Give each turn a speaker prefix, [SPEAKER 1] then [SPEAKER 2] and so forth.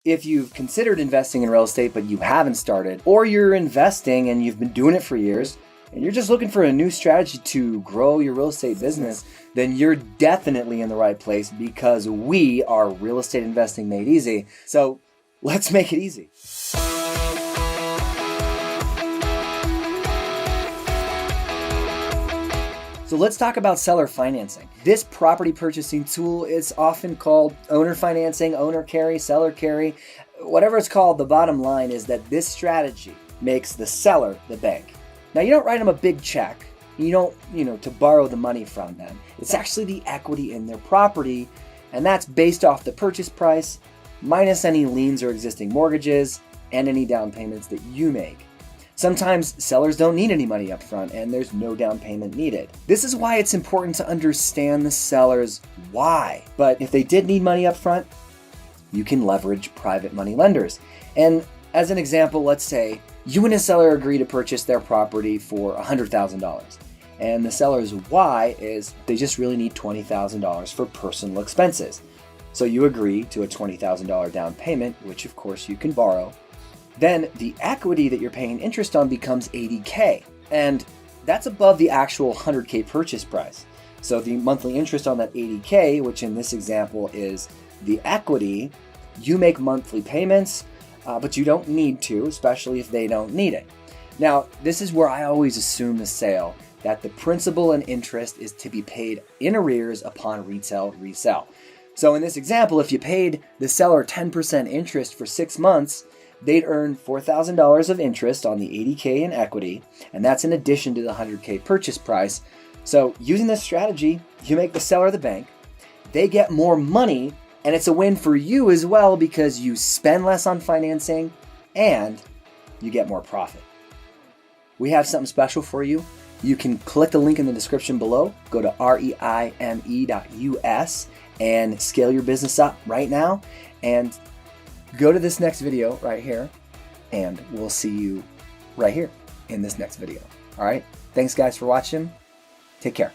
[SPEAKER 1] If you've considered investing in real estate but you haven't started, or you're investing and you've been doing it for years, and you're just looking for a new strategy to grow your real estate business, then you're definitely in the right place, because we are Real Estate Investing Made Easy. So let's make it easy. So let's talk about seller financing. This property purchasing tool is often called owner financing, owner carry, seller carry, whatever it's called. The bottom line is that this strategy makes the seller the bank. Now, you don't write them a big check. You don't, to borrow the money from them. It's actually the equity in their property, and that's based off the purchase price minus any liens or existing mortgages and any down payments that you make. Sometimes sellers don't need any money up front and there's no down payment needed. This is why it's important to understand the seller's why. But if they did need money up front, you can leverage private money lenders. And as an example, let's say you and a seller agree to purchase their property for $100,000. And the seller's why is they just really need $20,000 for personal expenses. So you agree to a $20,000 down payment, which of course you can borrow. Then the equity that you're paying interest on becomes $80K, and that's above the actual $100K purchase price. So the monthly interest on that $80K, which in this example is the equity, you make monthly payments, but you don't need to, especially if they don't need it. Now, this is where I always assume the sale, that the principal and interest is to be paid in arrears upon resell. So in this example, if you paid the seller 10% interest for 6 months, they'd earn $4,000 of interest on the $80K in equity, and that's in addition to the $100K purchase price. So using this strategy, you make the seller the bank, they get more money, and it's a win for you as well because you spend less on financing and you get more profit. We have something special for you. You can click the link in the description below, go to reime.us and scale your business up right now, and go to this next video right here, and we'll see you right here in this next video. All right. Thanks guys for watching. Take care.